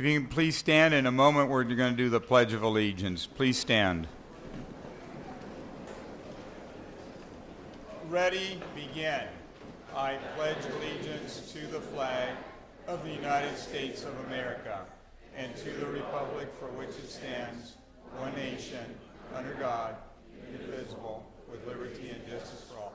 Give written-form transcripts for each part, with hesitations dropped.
you can please stand. In a moment, we're going to do the Pledge of Allegiance. Please stand. Ready, begin. I pledge allegiance to the flag of the United States of America and to the republic for which it stands, one nation, under God, indivisible, with liberty and justice for all.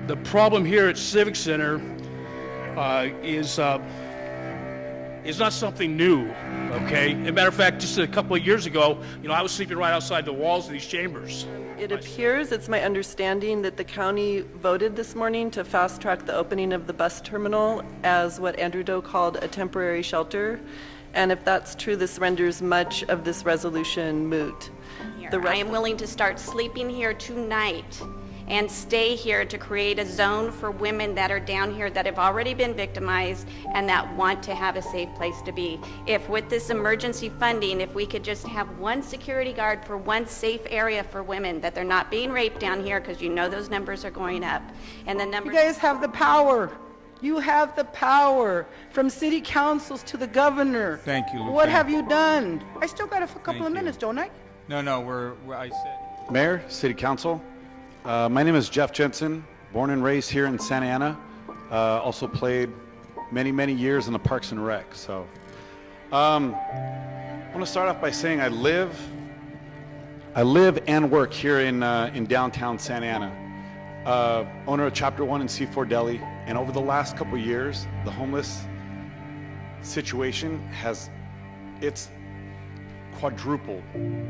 The problem here at Civic Center is not something new, okay? As a matter of fact, just a couple of years ago, I was sleeping right outside the walls of these chambers. It appears, it's my understanding, that the county voted this morning to fast-track the opening of the bus terminal as what Andrew Doe called a temporary shelter. And if that's true, this renders much of this resolution moot. I am willing to start sleeping here tonight and stay here to create a zone for women that are down here that have already been victimized and that want to have a safe place to be. If with this emergency funding, if we could just have one security guard for one safe area for women, that they're not being raped down here, because those numbers are going up. And the numbers— You guys have the power. You have the power, from city councils to the governor. Thank you, Lieutenant. What have you done? I still got a couple of minutes, don't I? No, I said... Mayor, City Council, my name is Jeff Jensen, born and raised here in Santa Ana. Also played many years in the Parks and Rec. So I want to start off by saying I live and work here in downtown Santa Ana. Owner of Chapter 1 and C4 Deli, and over the last couple years, the homeless situation it's quadrupled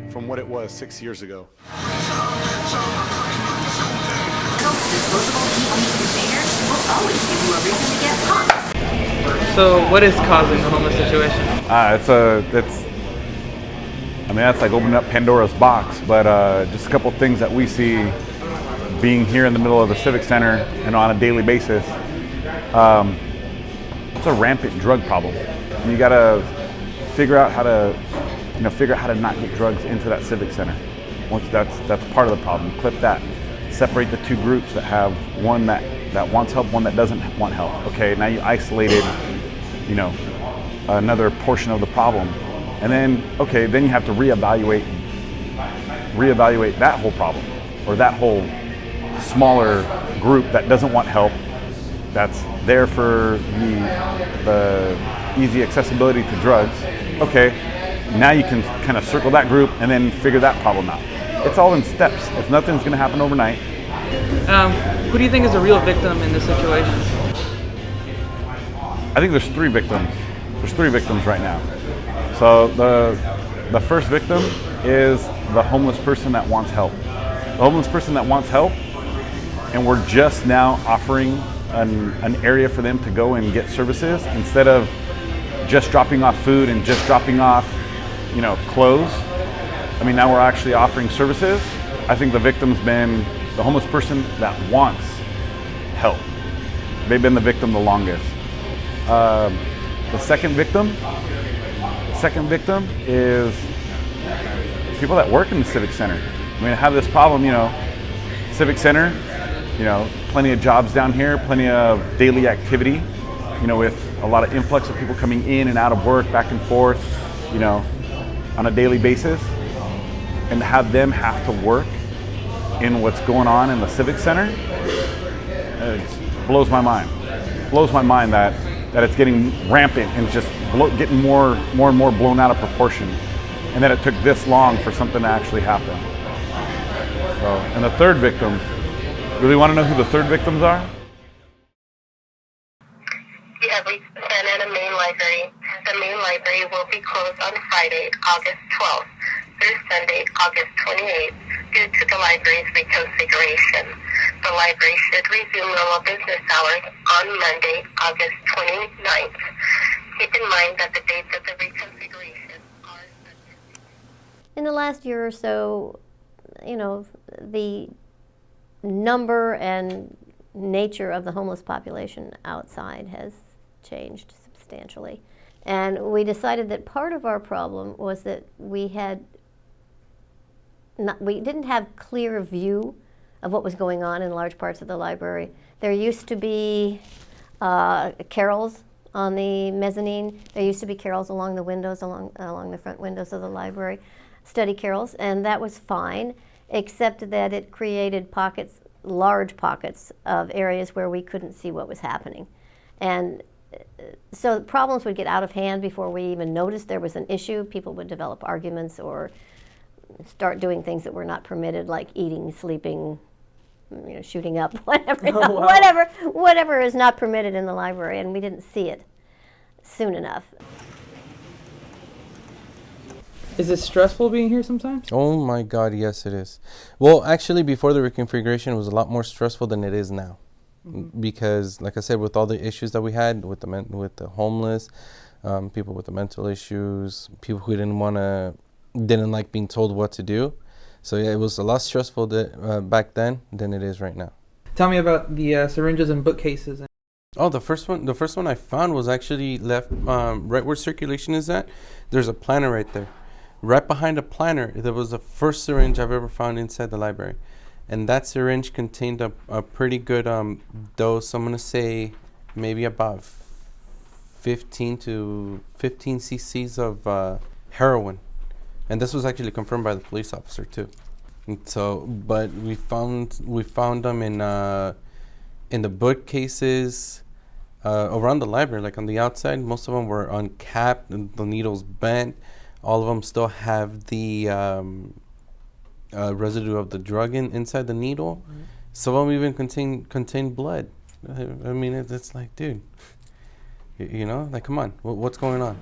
from what it was 6 years ago. So what is causing the homeless situation? That's like opening up Pandora's box, but just a couple things that we see being here in the middle of the Civic Center and on a daily basis. It's a rampant drug problem. And you gotta figure out how to not get drugs into that Civic Center. Once that's part of the problem. Clip that. Separate the two groups that have one that wants help, one that doesn't want help. Okay, now you isolated, another portion of the problem. And then you have to reevaluate that whole problem, or that whole smaller group that doesn't want help, that's there for the easy accessibility to drugs. Okay, now you can kind of circle that group and then figure that problem out. It's all in steps. If nothing's going to happen overnight. Who do you think is a real victim in this situation? I think there's three victims. There's three victims right now. So the first victim is the homeless person that wants help. The homeless person that wants help, and we're just now offering an area for them to go and get services instead of just dropping off food and just dropping off, clothes. Now we're actually offering services. I think the victim's been the homeless person that wants help. They've been the victim the longest. The second victim is people that work in the Civic Center. I have this problem, Civic Center, plenty of jobs down here, plenty of daily activity, with a lot of influx of people coming in and out of work, back and forth, on a daily basis. And to have them have to work in what's going on in the Civic Center, it blows my mind. It blows my mind that it's getting rampant and just getting more and more blown out of proportion, and that it took this long for something to actually happen. So, and the third victim, really want to know who the third victims are? You have reached the Santa Ana Main Library. The main library will be closed on Friday, August 12th. Through Sunday, August 28th, due to the library's reconfiguration. The library should resume normal business hours on Monday, August 29th. Keep in mind that the dates of the reconfiguration are... In the last year or so, the number and nature of the homeless population outside has changed substantially. And we decided that part of our problem was that we didn't have clear view of what was going on in large parts of the library. There used to be carols on the mezzanine. There used to be carols along the windows, along the front windows of the library, study carols, and that was fine, except that it created pockets, large pockets of areas where we couldn't see what was happening. And so problems would get out of hand before we even noticed there was an issue. People would develop arguments or start doing things that were not permitted, like eating, sleeping, shooting up, whatever, whatever is not permitted in the library, and we didn't see it soon enough. Is it stressful being here sometimes? Oh my God, yes it is. Well, actually, before the reconfiguration, it was a lot more stressful than it is now. Because, like I said, with all the issues that we had with the homeless, people with the mental issues, people who didn't like being told what to do. So yeah, it was a lot stressful back then than it is right now. Tell me about the syringes and bookcases. Oh, the first one I found was actually left right where circulation is at. There's a planner right there. Right behind the planner, there was the first syringe I've ever found inside the library. And that syringe contained a pretty good dose. I'm going to say maybe about 15 cc's of heroin. And this was actually confirmed by the police officer too. And so, but we found them in the bookcases around the library, like on the outside. Most of them were uncapped, and the needles bent. All of them still have the residue of the drug inside the needle. Mm-hmm. Some of them even contain blood. I mean, it's like, dude, like, come on, what's going on?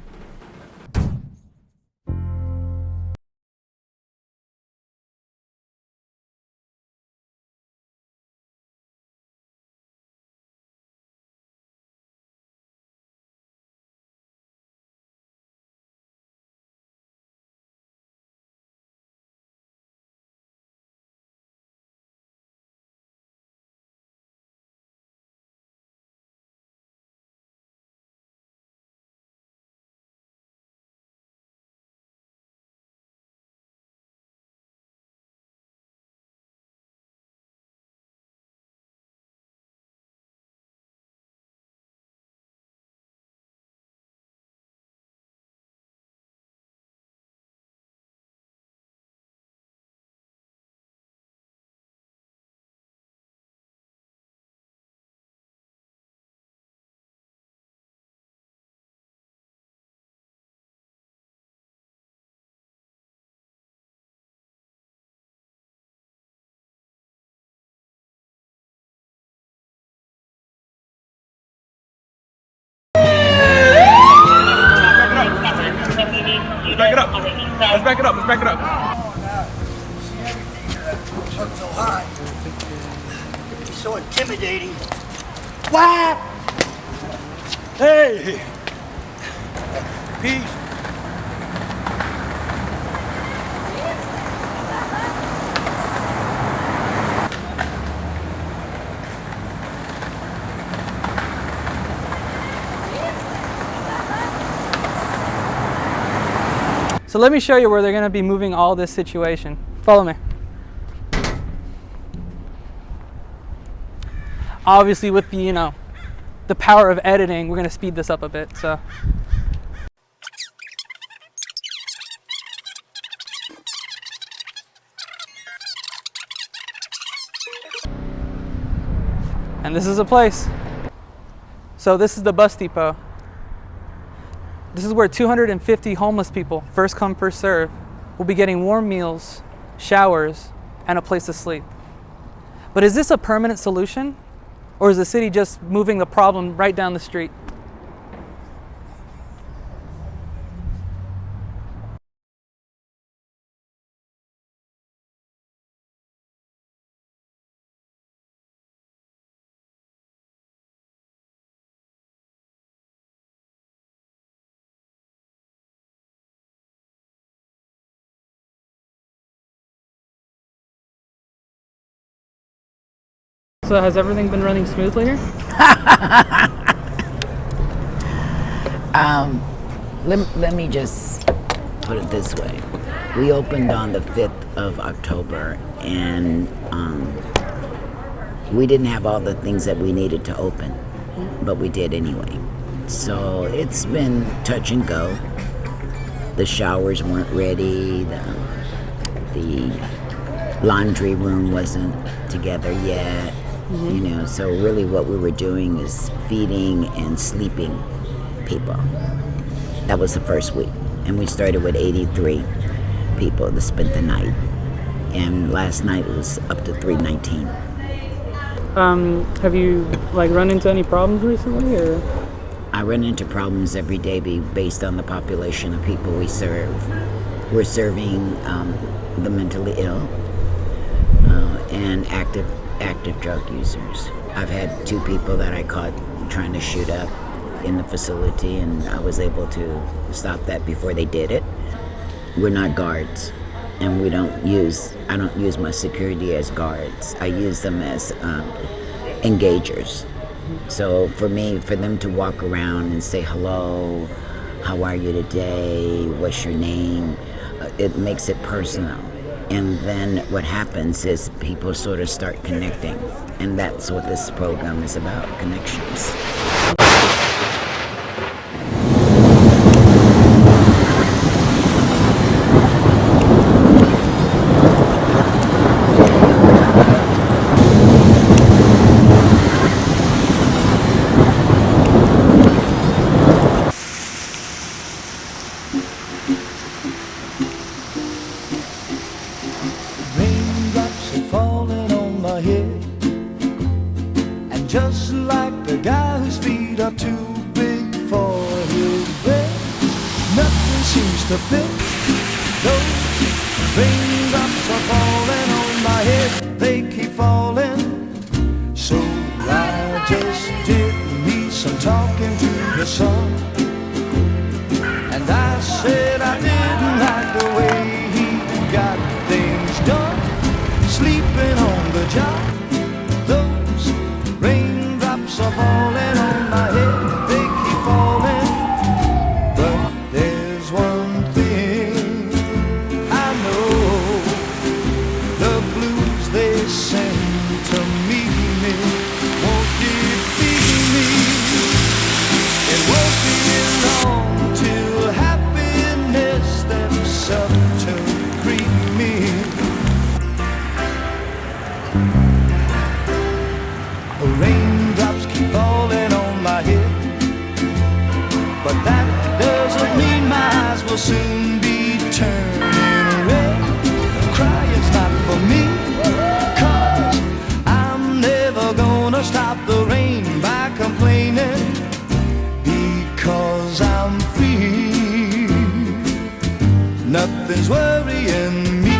Let's back it up. Let's back it up. Up so high. It's so intimidating. What? Hey. Peace. So let me show you where they're going to be moving all this situation. Follow me. Obviously with the, the power of editing, we're going to speed this up a bit. So. And this is a place. So this is the bus depot. This is where 250 homeless people, first come, first serve, will be getting warm meals, showers, and a place to sleep. But is this a permanent solution? Or is the city just moving the problem right down the street? So has everything been running smoothly here? Let me just put it this way. We opened on the 5th of October, and we didn't have all the things that we needed to open, but we did anyway. So it's been touch and go. The showers weren't ready, the laundry room wasn't together yet, you know, so really what we were doing is feeding and sleeping people. That was the first week, and we started with 83 people that spent the night, and last night it was up to 319. Have you run into any problems recently, or? I run into problems every day based on the population of people we serve. We're serving the mentally ill and active drug users. I've had 2 people that I caught trying to shoot up in the facility, and I was able to stop that before they did it. We're not guards, and I don't use my security as guards. I use them as engagers. So for them to walk around and say hello, how are you today, what's your name, it makes it personal. And then what happens is people sort of start connecting, and that's what this program is about, connections. Just like the guy whose feet are too big for his bed, nothing seems to fit. Those raindrops are falling on my head, they keep falling. So I just did me some talking to the sun, and I said I didn't like the way he got things done, sleeping on the job. Raindrops are falling on my head, they keep falling. But there's one thing I know, the blues they send to meet me won't defeat me. It won't be long till happiness steps up to greet me. The raindrops keep falling on my head, but that doesn't mean my eyes will soon be turning red. Crying's not for me, 'cause I'm never gonna stop the rain by complaining, because I'm free. Nothing's worrying me.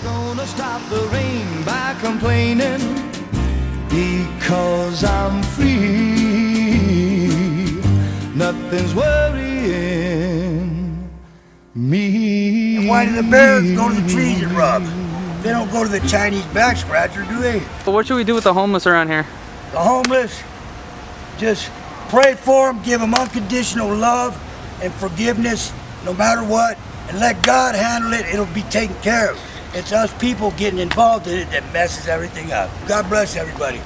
Gonna stop the rain by complaining, because I'm free. Nothing's worrying me. And why do the bears go to the trees and rub? They don't go to the Chinese back scratcher, do they? But what should we do with the homeless around here? The homeless, just pray for them, give them unconditional love and forgiveness no matter what, and let God handle it. It'll be taken care of. It's us people getting involved in it that messes everything up. God bless everybody.